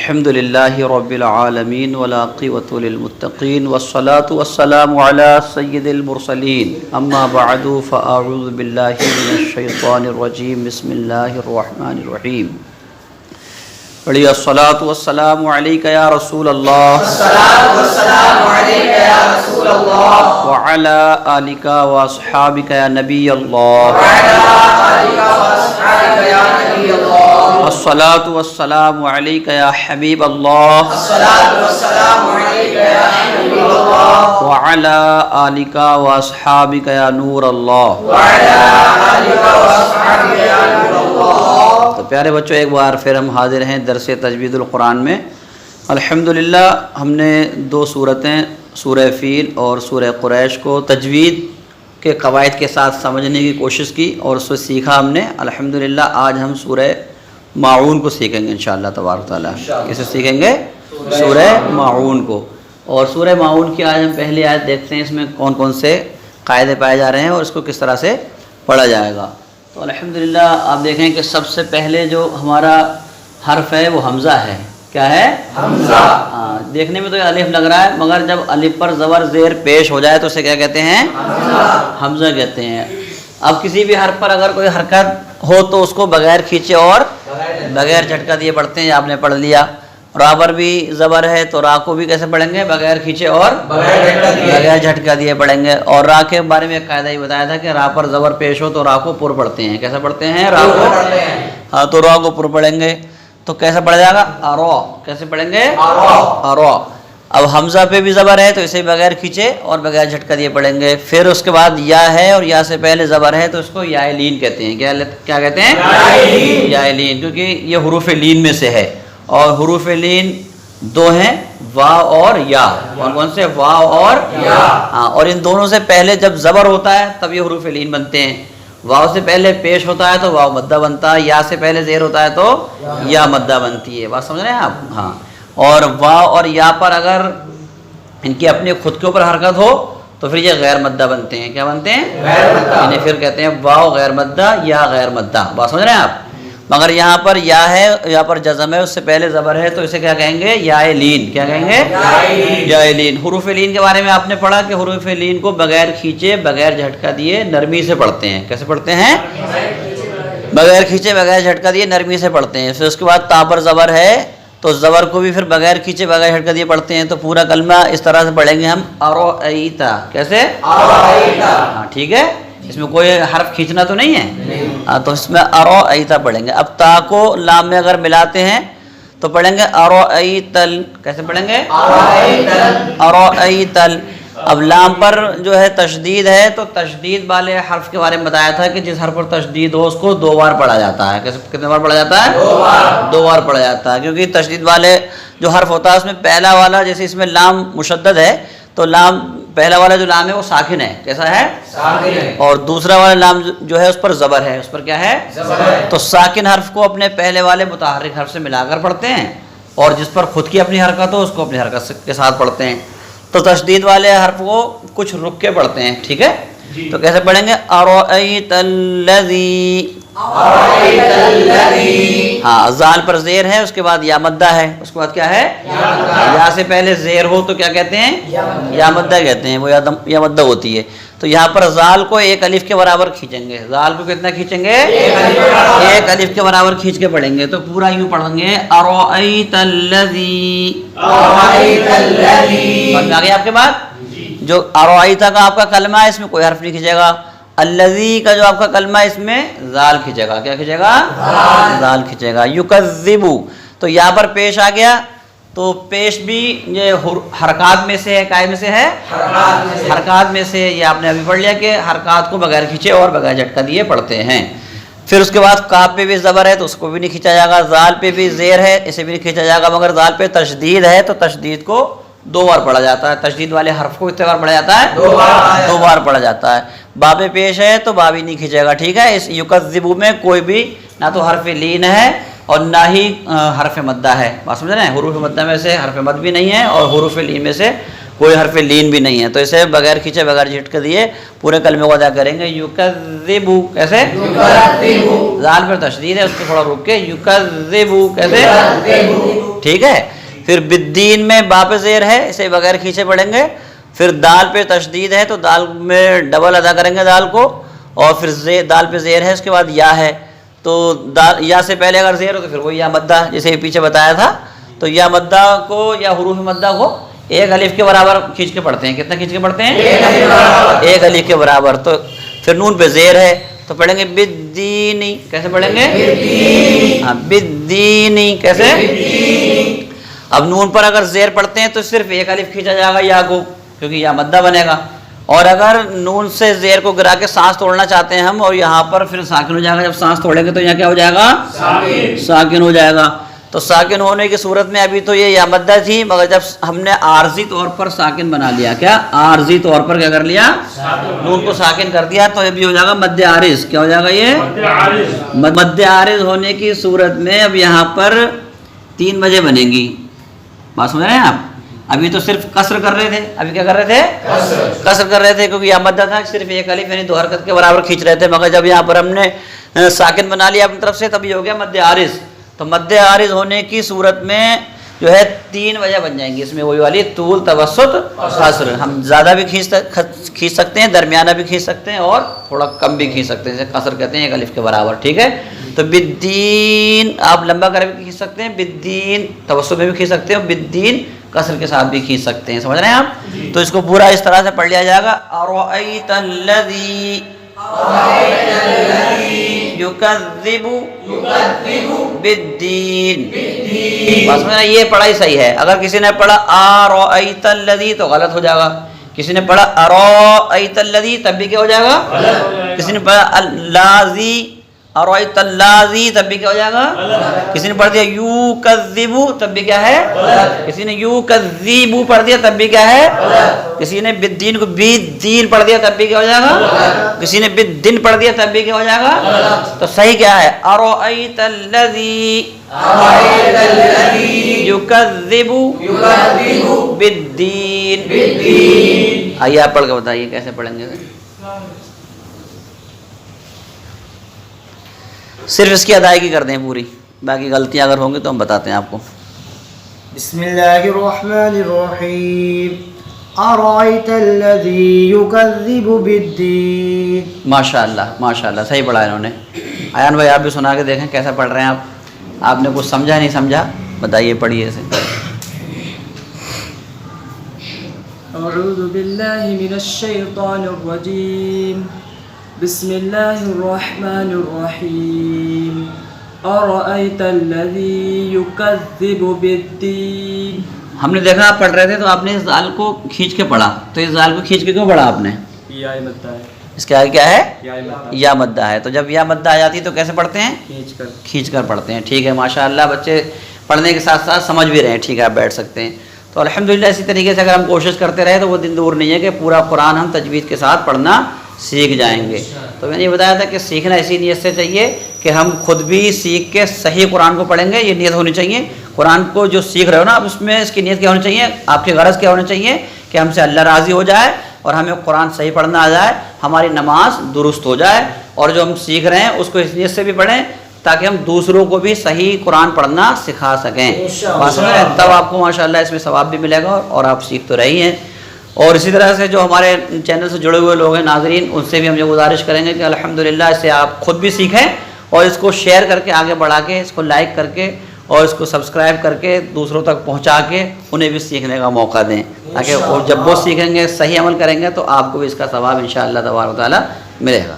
الحمدللہ رب العالمین والعاقبۃ للمتقین والصلاة والسلام علی سید المرسلین اما بعد فاعوذ باللہ من الشیطان الرجیم بسم اللہ الرحمن الرحیم پڑھیے الصلاة والسلام علیک یا رسول اللہ الصلاة والسلام علیک یا رسول اللہ وعلی آلک واصحابک یا نبی اللہ وعلی آلک واصحابک یا نبی اللہ الصلاة والسلام علیک یا حبیب اللہ الصلاة والسلام علیک یا حبیب اللہ وعلی آلک واصحابک یا نور اللہ وعلی آلک واصحابک یا نور اللہ۔ تو پیارے بچوں، ایک بار پھر ہم حاضر ہیں درس تجوید القرآن میں۔ الحمدللہ ہم نے دو صورتیں سورہ فیل اور سورہ قریش کو تجوید کے قواعد کے ساتھ سمجھنے کی کوشش کی اور اس سے سیکھا ہم نے۔ الحمدللہ آج ہم سورہ ماعون کو سیکھیں گے انشاءاللہ تبارک تعالیٰ۔ کسے سیکھیں گے؟ سورہ ماعون کو۔ اور سورہ ماعون کی آج ہم پہلی آیت دیکھتے ہیں، اس میں کون کون سے قاعدے پائے جا رہے ہیں اور اس کو کس طرح سے پڑھا جائے گا۔ تو الحمدللہ آپ دیکھیں کہ سب سے پہلے جو ہمارا حرف ہے وہ حمزہ ہے۔ کیا ہے؟ حمزہ۔ دیکھنے میں تو یہ الف لگ رہا ہے، مگر جب الف پر زبر زیر پیش ہو جائے تو اسے کیا کہتے ہیں؟ حمزہ کہتے ہیں۔ اب کسی بھی حرف پر اگر کوئی حرکت ہو تو اس کو بغیر کھینچے اور بغیر جھٹکا دیے پڑھتے ہیں، آپ نے پڑھ لیا۔ را پر بھی زبر ہے تو را کو بھی کیسے پڑھیں گے؟ بغیر کھینچے اور بغیر جھٹکا دیے پڑھیں گے۔ اور را کے بارے میں ایک قاعدہ یہ بتایا تھا کہ را پر زبر پیش ہو تو را کو پر پڑھتے ہیں۔ کیسے پڑھتے ہیں؟ را کو۔ ہاں، تو را کو پر پڑھیں گے تو کیسے پڑھا جائے گا؟ ارو۔ کیسے پڑھیں گے؟ ارو۔ اب حمزہ پہ بھی زبر ہے تو اسے بغیر کھینچے اور بغیر جھٹکا دیے پڑھیں گے۔ پھر اس کے بعد یا ہے اور یا سے پہلے زبر ہے تو اس کو یا لین کہتے ہیں۔ کیا کہتے ہیں؟ یا لین، کیونکہ یہ حروف لین میں سے ہے۔ اور حروف لین دو ہیں، واو اور یا۔ کون کون سے؟ واو اور یا۔ ہاں، اور ان دونوں سے پہلے جب زبر ہوتا ہے تب یہ حروف لین بنتے ہیں۔ واو سے پہلے پیش ہوتا ہے تو واو مدہ بنتا ہے، یا سے پہلے زیر ہوتا ہے تو یا مدہ بنتی ہے۔ بات سمجھ رہے ہیں آپ؟ ہاں۔ اور واو اور یا پر اگر ان کی اپنے خود کے اوپر حرکت ہو تو پھر یہ غیر مدہ بنتے ہیں۔ کیا بنتے ہیں؟ غیر مدہ۔ انہیں پھر کہتے ہیں واو غیر مدہ یا غیر مدہ۔ بات سمجھ رہے ہیں آپ؟ مگر یہاں پر یا ہے، یہاں پر جزم ہے، اس سے پہلے زبر ہے تو اسے کیا کہیں گے؟ یا لین۔ کیا کہیں گے؟ یا لین۔ حروف لین کے بارے میں آپ نے پڑھا کہ حروف لین کو بغیر کھینچے بغیر جھٹکا دیے نرمی سے پڑھتے ہیں۔ کیسے پڑھتے ہیں؟ بغیر کھینچے بغیر جھٹکا دیے نرمی سے پڑھتے ہیں۔ پھر اس کے بعد تا پر زبر ہے تو زبر کو بھی پھر بغیر کھینچے بغیر جھٹکا دیے پڑھتے ہیں۔ تو پورا کلمہ اس طرح سے پڑھیں گے ہم، ارائیتا۔ کیسے؟ ہاں، ٹھیک ہے، اس میں کوئی حرف کھینچنا تو نہیں ہے، تو اس میں ارائیتا پڑھیں گے۔ اب تا کو لام میں اگر ملاتے ہیں تو پڑھیں گے ارائیتل۔ کیسے پڑھیں گے؟ ارائیتل۔ اب لام پر جو ہے تشدید ہے تو تشدید والے حرف کے بارے میں بتایا تھا کہ جس حرف پر تشدید ہو اس کو دو بار پڑھا جاتا ہے۔ کتنے بار پڑھا جاتا ہے؟ دو بار پڑھا جاتا ہے، کیونکہ تشدید والے جو حرف ہوتا ہے اس میں پہلا والا، جیسے اس میں لام مشدد ہے تو لام پہلا والا جو لام ہے وہ ساکن ہے۔ کیسا ہے؟ ساکن ہے۔ اور دوسرا والا لام جو ہے اس پر زبر ہے۔ اس پر کیا ہے؟ زبر ہے۔ تو ساکن حرف کو اپنے پہلے والے متحرک حرف سے ملا کر پڑھتے ہیں، اور جس پر خود کی اپنی حرکت ہو اس کو اپنی حرکت کے ساتھ پڑھتے ہیں۔ تو تشدید والے حرف کو کچھ رک کے پڑھتے ہیں، ٹھیک ہے؟ تو کیسے پڑھیں گے؟ ارائیت الذی۔ ہاں، زال پر زیر ہے، اس کے بعد یا مدہ ہے، اس کے بعد کیا ہے؟ یا سے پہلے زیر ہو تو کیا کہتے ہیں؟ یا مدہ کہتے ہیں، وہ یا مدہ ہوتی ہے۔ تو یہاں پر زال کو ایک الف کے برابر کھینچیں گے۔ زال کو کتنا کھینچیں گے؟ ایک الف کے برابر کھینچ کے پڑھیں گے۔ تو پورا یوں پڑھیں گے، ارائیت الذی۔ سمجھ میں آ گئی آپ کے بات؟ جو ارائیتا کا آپ کا کلمہ ہے اس میں کوئی حرف نہیں کھینچے گا۔ الذی کا جو آپ کا کلمہ ہے اس میں زال کھینچے گا۔ کیا کھینچے گا؟ زال کھینچے گا۔ یکذبو، تو یہاں پر پیش آ گیا تو پیش بھی یہ حرکات میں سے ہے، کائے میں سے ہے؟ حرکات میں سے۔ یہ آپ نے ابھی پڑھ لیا کہ حرکات کو بغیر کھینچے اور بغیر جھٹکا دیے پڑھتے ہیں۔ پھر اس کے بعد کاف پہ بھی زبر ہے تو اس کو بھی نہیں کھینچا جائے گا۔ زال پہ بھی زیر ہے، اسے بھی نہیں کھینچا جائے گا، مگر زال پہ تشدید ہے تو تشدید کو دو بار پڑھا جاتا ہے۔ تشدید والے حرف کو کتنے بار پڑھا جاتا ہے؟ دو بار پڑھا جاتا ہے۔ باب پیش ہے تو بابی نہیں کھینچے گا، ٹھیک ہے؟ اس یکذبو میں کوئی بھی نہ تو حرف لین ہے اور نہ ہی حرف مدہ ہے۔ بات سمجھ رہے ہیں؟ حروف مدہ میں سے حرف مد بھی نہیں ہے اور حروف لین میں سے کوئی حرف لین بھی نہیں ہے، تو اسے بغیر کھینچے بغیر جھٹکے دیے پورے کلمے کو ادا کریں گے۔ یکذبو، کیسے؟ زال پر تشدید ہے، اس کو تھوڑا روک کے یکذبو، کیسے؟ ٹھیک ہے. پھر بالدین میں با پہ زیر ہے, اسے بغیر کھینچے پڑھیں گے. پھر دال پہ تشدید ہے تو دال میں ڈبل ادا کریں گے دال کو, اور پھر دال پہ زیر ہے, اس کے بعد یا ہے تو یا سے پہلے اگر زیر ہو تو پھر وہ یا مدہ, جیسے پیچھے بتایا تھا. تو یا مدہ کو یا حروف مدہ کو ایک الف کے برابر کھینچ کے پڑھتے ہیں. کتنا کھینچ کے پڑھتے ہیں؟ ایک الف کے برابر. تو پھر نون پہ زیر ہے تو پڑھیں گے بالدینی. کیسے پڑھیں گے؟ ہاں بالدینی. کیسے؟ اب نون پر اگر زیر پڑھتے ہیں تو صرف ایک الف کھینچا جائے گا یا کو, کیونکہ یا مدہ بنے گا. اور اگر نون سے زیر کو گرا کے سانس توڑنا چاہتے ہیں ہم, اور یہاں پر پھر ساکن ہو جائے گا. جب سانس توڑیں گے تو یہاں کیا ہو جائے گا؟ ساکن ہو جائے گا. تو ساکن ہونے کی صورت میں ابھی تو یہ یا مدہ تھی, مگر جب ہم نے عارضی طور پر ساکن بنا لیا, کیا عارضی طور پر کیا کر لیا؟ نون کو ساکن کر دیا, تو ابھی ہو جائے گا مد عارض. کیا ہو جائے گا یہ؟ مد عارض ہونے کی صورت میں اب یہاں پر 3 وجہ بنیں گی. بات سمجھ رہے ہیں آپ؟ ابھی تو صرف قصر کر رہے تھے. ابھی کیا کر رہے تھے؟ قصر کر رہے تھے, کیونکہ یا مدہ تھا, صرف ایک الف یعنی 2 حرکت کے برابر کھینچ رہے تھے. مگر جب یہاں پر ہم نے ساکن بنا لیا اپنی طرف سے, تب یہ ہو گیا مد عارض. تو مد عارض ہونے کی صورت میں جو ہے 3 وجہ بن جائیں گی اس میں, وہی والی طول, توسط, قصر. ہم زیادہ بھی کھینچ سکتے ہیں, درمیانہ بھی کھینچ سکتے ہیں, اور تھوڑا کم بھی کھینچ سکتے ہیں, جیسے قصر کہتے ہیں ایک الف کے برابر. ٹھیک ہے. تو بالدین آپ لمبا کر بھی کھینچ سکتے ہیں, بالدین توسط میں بھی کھینچ سکتے ہیں, اور بالدین قصر کے ساتھ بھی کھینچ سکتے ہیں. سمجھ رہے ہیں آپ؟ تو اس کو پورا اس طرح سے پڑھ لیا جائے گا. ارأیت الذی یکذب بالدین. بس میں یہ پڑھا ہی صحیح ہے. اگر کسی نے پڑھا ارأیت الذی تو غلط ہو جائے گا. کسی نے پڑھا ارأیت الذی تب بھی کیا ہو جائے گا؟ کسی نے پڑھا الذی ارأیت الذی تب بھی کیا ہو جائے گا؟ کسی نے پڑھ دیا یکذب تب بھی کیا ہے؟ کسی نے یکذب پڑھ دیا تب بھی کیا ہے؟ کسی نے بالدین کو بالدین پڑھ دیا تب بھی کیا ہو جائے گا؟ کسی نے بالدین پڑھ دیا تب بھی کیا ہو جائے گا؟ تو صحیح کیا ہے؟ ارأیت الذی یکذب بالدین. آئیے آپ پڑھ کے بتائیے کیسے پڑھیں گے. صرف اس کی ادائیگی کر دیں پوری, باقی غلطیاں اگر ہوں گی تو ہم بتاتے ہیں آپ کو. بسم اللہ الرحمن الرحیم. ارأیت الذی یکذب بالدین. ماشاءاللہ صحیح پڑھا انہوں نے. ایان بھائی آپ بھی سنا کے دیکھیں کیسا پڑھ رہے ہیں آپ. آپ نے کچھ سمجھا نہیں سمجھا بتائیے, پڑھیے اسے. اعوذ باللہ من الشیطان الرجیم. بسم اللہ الرحمن الرحیم. ارأیت الذی یکذب بالدین. ہم نے دیکھا آپ پڑھ رہے تھے تو آپ نے اس زال کو کھینچ کے پڑھا. تو اس زال کو کھینچ کے کیوں پڑھا آپ نے؟ یا مدہ ہے. اس کے آگے کیا ہے؟ یا مدہ ہے. تو جب یا مدہ آ جاتی تو کیسے پڑھتے ہیں؟ کھینچ کر پڑھتے ہیں. ٹھیک ہے ماشاءاللہ. بچے پڑھنے کے ساتھ ساتھ سمجھ بھی رہے ہیں. ٹھیک ہے آپ بیٹھ سکتے ہیں. تو الحمدللہ اسی طریقے سے اگر ہم کوشش کرتے رہے تو وہ دن دور نہیں ہے کہ پورا قرآن ہم تجوید کے ساتھ پڑھنا سیکھ جائیں گے. تو میں نے یہ بتایا تھا کہ سیکھنا اسی نیت سے چاہیے کہ ہم خود بھی سیکھ کے صحیح قرآن کو پڑھیں گے. یہ نیت ہونی چاہیے. قرآن کو جو سیکھ رہے ہو نا, اب اس میں اس کی نیت کیا ہونی چاہیے, آپ کی غرض کیا ہونی چاہیے کہ ہم سے اللہ راضی ہو جائے اور ہمیں قرآن صحیح پڑھنا آ جائے, ہماری نماز درست ہو جائے, اور جو ہم سیکھ رہے ہیں اس کو اس نیت سے بھی پڑھیں تاکہ ہم دوسروں کو بھی صحیح قرآن پڑھنا سکھا سکیں. تب آپ کو ماشاءاللہ اس میں ثواب بھی ملے گا اور آپ سیکھ تو رہی ہیں. اور اسی طرح سے جو ہمارے چینل سے جڑے ہوئے لوگ ہیں ناظرین, ان سے بھی ہم یہ گزارش کریں گے کہ الحمدللہ اس سے آپ خود بھی سیکھیں اور اس کو شیئر کر کے آگے بڑھا کے, اس کو لائک کر کے اور اس کو سبسکرائب کر کے دوسروں تک پہنچا کے انہیں بھی سیکھنے کا موقع دیں, تاکہ وہ جب وہ سیکھیں گے صحیح عمل کریں گے تو آپ کو بھی اس کا ثواب انشاءاللہ تبارک و تعالی ملے گا.